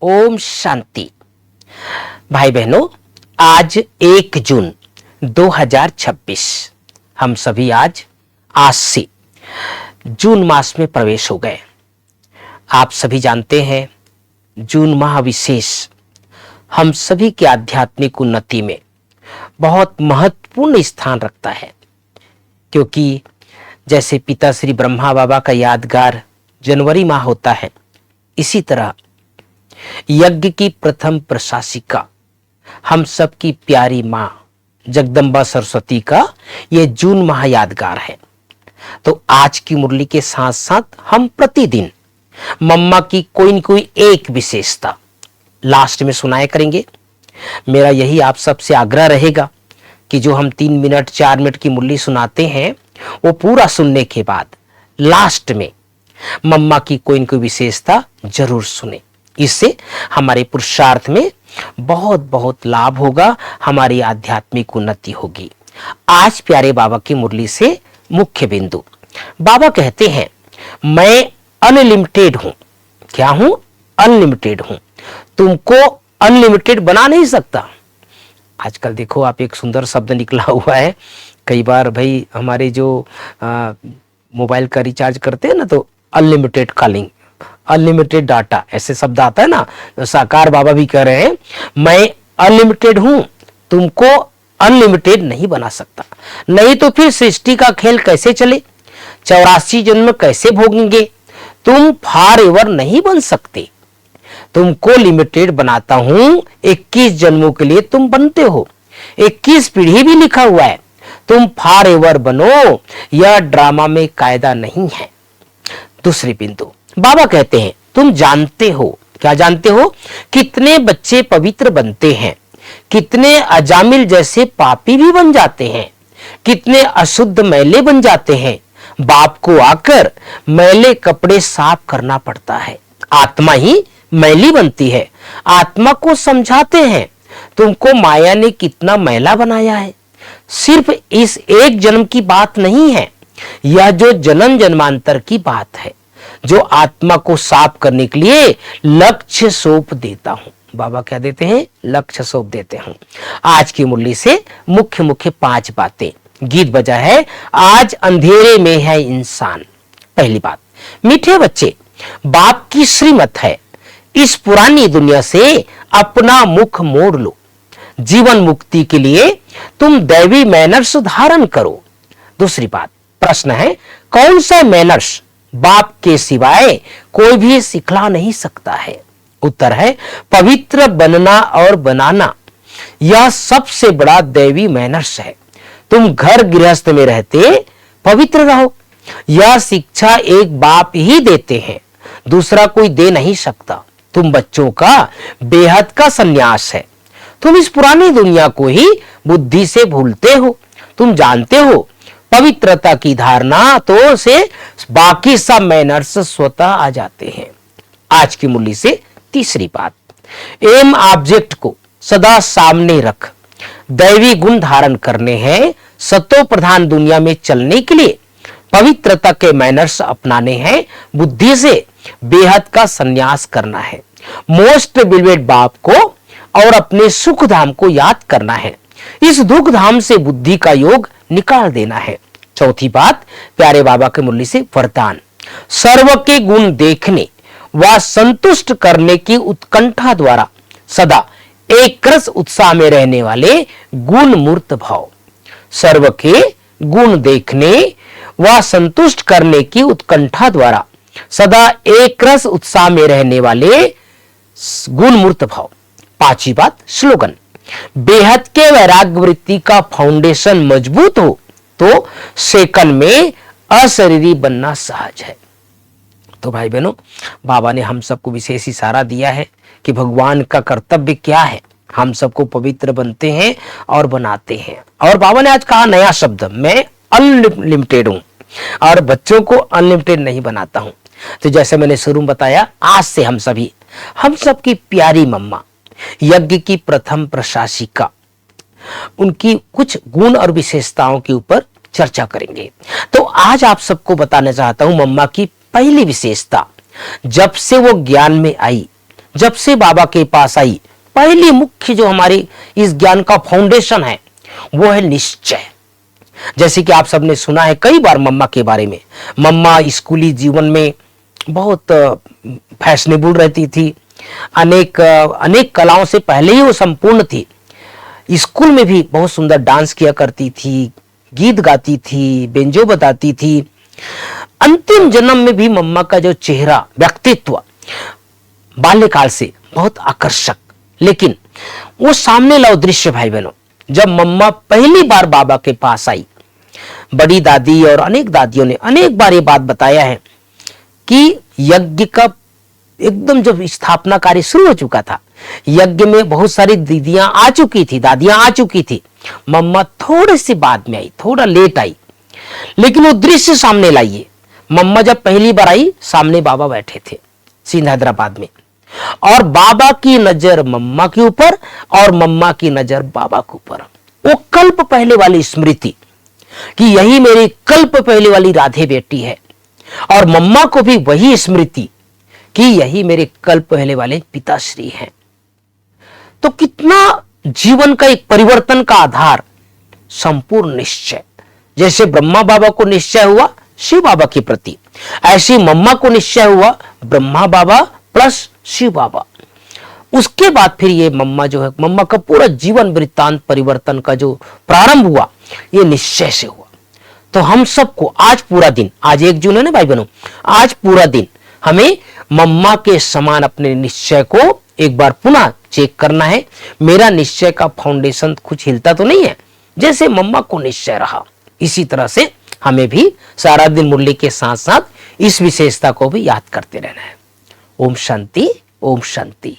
ओम शांति। भाई बहनों, आज 1 जून 2026 हम सभी आज से जून मास में प्रवेश हो गए। आप सभी जानते हैं जून माह विशेष हम सभी की आध्यात्मिक उन्नति में बहुत महत्वपूर्ण स्थान रखता है, क्योंकि जैसे पिता श्री ब्रह्मा बाबा का यादगार जनवरी माह होता है, इसी तरह यज्ञ की प्रथम प्रशासिका हम सबकी प्यारी मां जगदम्बा सरस्वती का यह जून माह यादगार है। तो आज की मुरली के साथ साथ हम प्रतिदिन मम्मा की कोई न कोई एक विशेषता लास्ट में सुनाया करेंगे। मेरा यही आप सबसे आग्रह रहेगा कि जो हम 3 मिनट 4 मिनट की मुरली सुनाते हैं वो पूरा सुनने के बाद लास्ट में मम्मा की कोई न कोई विशेषता जरूर सुने। इससे हमारे पुरुषार्थ में बहुत बहुत लाभ होगा, हमारी आध्यात्मिक उन्नति होगी। आज प्यारे बाबा की मुरली से मुख्य बिंदु, बाबा कहते हैं मैं अनलिमिटेड हूं। क्या हूं? अनलिमिटेड हूं। तुमको अनलिमिटेड बना नहीं सकता। आजकल देखो आप, एक सुंदर शब्द निकला हुआ है। कई बार भाई हमारे जो मोबाइल का रिचार्ज करते हैं ना, तो अनलिमिटेड कॉलिंग, अनलिमिटेड डाटा, ऐसे शब्द आता है ना। तो साकार बाबा भी कह रहे हैं मैं अनलिमिटेड हूं, तुमको अनलिमिटेड नहीं बना सकता। नहीं तो फिर सृष्टि का खेल कैसे चले? 84 जन्म कैसे भोगेंगे? तुम फॉर एवर नहीं बन सकते। तुमको लिमिटेड बनाता हूं, 21 जन्मों के लिए तुम बनते हो। 21 पीढ़ी भी लिखा हुआ है, तुम फॉर एवर बनो, यह ड्रामा में कायदा नहीं है। दूसरी बिंदु, बाबा कहते हैं तुम जानते हो, क्या जानते हो? कितने बच्चे पवित्र बनते हैं, कितने अजामिल जैसे पापी भी बन जाते हैं, कितने अशुद्ध मैले बन जाते हैं। बाप को आकर मैले कपड़े साफ करना पड़ता है, आत्मा ही मैली बनती है। आत्मा को समझाते हैं तुमको माया ने कितना मैला बनाया है। सिर्फ इस एक जन्म की बात नहीं है, यह जो जन्म जन्मांतर की बात है, जो आत्मा को साफ करने के लिए लक्ष्य सौंप देता हूं। बाबा क्या देते हैं? लक्ष्य सौंप देते हैं। आज की मुरली से मुख्य मुख्य 5 बातें। गीत बजा है आज अंधेरे में है इंसान। पहली बात, मीठे बच्चे, बाप की श्रीमत है, इस पुरानी दुनिया से अपना मुख मोड़ लो। जीवन मुक्ति के लिए तुम दैवी मैनर्स धारण करो। दूसरी बात, प्रश्न है कौन सा मैनर्स बाप के सिवाय कोई भी सिखला नहीं सकता है? उत्तर है पवित्र बनना और बनाना, यह सबसे बड़ा दैवी मैनर्स है। तुम घर गृहस्थ में रहते पवित्र रहो, यह शिक्षा एक बाप ही देते हैं, दूसरा कोई दे नहीं सकता। तुम बच्चों का बेहद का संन्यास है। तुम इस पुरानी दुनिया को ही बुद्धि से भूलते हो। तुम जानते हो पवित्रता की धारणा तो से बाकी सब मैनर्स स्वतः आ जाते हैं। आज की मुरली से तीसरी बात, एम ऑब्जेक्ट को सदा सामने रख, दैवी गुण धारण करने हैं, सतो प्रधान दुनिया में चलने के लिए पवित्रता के मैनर्स अपनाने हैं, बुद्धि से बेहद का संन्यास करना है, मोस्ट बिलवेड बाप को और अपने सुख धाम को याद करना है, इस दुख धाम से बुद्धि का योग निकाल देना है। चौथी बात, प्यारे बाबा के मुरली से वरदान, सर्व के गुण देखने व संतुष्ट करने की उत्कंठा द्वारा सदा एक रस उत्साह में रहने वाले गुण मूर्त भाव। सर्व के गुण देखने व संतुष्ट करने की उत्कंठा द्वारा सदा एक रस उत्साह में रहने वाले गुण मूर्त भाव। पांचवी बात, स्लोगन, बेहद के वैराग्य वृत्ति का फाउंडेशन मजबूत हो तो सेकंड में अशरीरी बनना सहज है। तो भाई बहनों, बाबा ने हम सबको विशेष इशारा दिया है कि भगवान का कर्तव्य क्या है। हम सबको पवित्र बनते हैं और बनाते हैं। और बाबा ने आज कहा नया शब्द, मैं अनलिमिटेड हूं और बच्चों को अनलिमिटेड नहीं बनाता हूं। तो जैसे मैंने शुरू में बताया, आज से हम सबकी प्यारी मम्मा यज्ञ की प्रथम प्रशासिका, उनकी कुछ गुण और विशेषताओं के ऊपर चर्चा करेंगे। तो आज आप सबको बताना चाहता हूं मम्मा की पहली विशेषता, जब से वो ज्ञान में आई, जब से बाबा के पास आई, पहली मुख्य जो हमारी इस ज्ञान का फाउंडेशन है वो है निश्चय। जैसे कि आप सबने सुना है कई बार मम्मा के बारे में। मम्मा स्कूली जीवन में बहुत फैशनेबल रहती थी, अनेक कलाओं से पहले ही वो संपूर्ण थी। स्कूल में भी बहुत सुंदर डांस किया करती थी, गीत गाती थी, बेंजो बताती थी। अंतिम जन्म में भी मम्मा का जो चेहरा, व्यक्तित्व बाल्यकाल से बहुत आकर्षक, लेकिन वो सामने लाओ दृश्य भाई बहनों, जब मम्मा पहली बार बाबा के पास आई, बड़ी दादी और अनेक दादियों ने अनेक बार ये बात बताया है कि यज्ञ का एकदम जब स्थापना कार्य शुरू हो चुका था, यज्ञ में बहुत सारी दीदियां आ चुकी थी, दादियां आ चुकी थी, मम्मा थोड़ी सी बाद में आई, थोड़ा लेट आई, लेकिन वो दृश्य सामने लाइए। मम्मा जब पहली बार आई, सामने बाबा बैठे थे सिंध हैदराबाद में, और बाबा की नजर मम्मा के ऊपर और मम्मा की नजर बाबा के ऊपर। वो कल्प पहले वाली स्मृति कि यही मेरी कल्प पहले वाली राधे बेटी है, और मम्मा को भी वही स्मृति कि यही मेरे कल्प पहले वाले पिताश्री हैं। तो कितना जीवन का एक परिवर्तन का आधार संपूर्ण निश्चय। जैसे ब्रह्मा बाबा को निश्चय हुआ शिव बाबा के प्रति, ऐसी मम्मा को निश्चय हुआ ब्रह्मा बाबा प्लस शिव बाबा। उसके बाद फिर ये मम्मा जो है, मम्मा का पूरा जीवन वृत्तांत परिवर्तन का जो प्रारंभ हुआ ये निश्चय से हुआ। तो हम सबको आज पूरा दिन, आज 1 जून है ना भाई बहनों, आज पूरा दिन हमें मम्मा के समान अपने निश्चय को एक बार पुनः चेक करना है। मेरा निश्चय का फाउंडेशन कुछ हिलता तो नहीं है, जैसे मम्मा को निश्चय रहा इसी तरह से हमें भी सारा दिन मुरली के साथ साथ इस विशेषता को भी याद करते रहना है। ओम शांति, ओम शांति।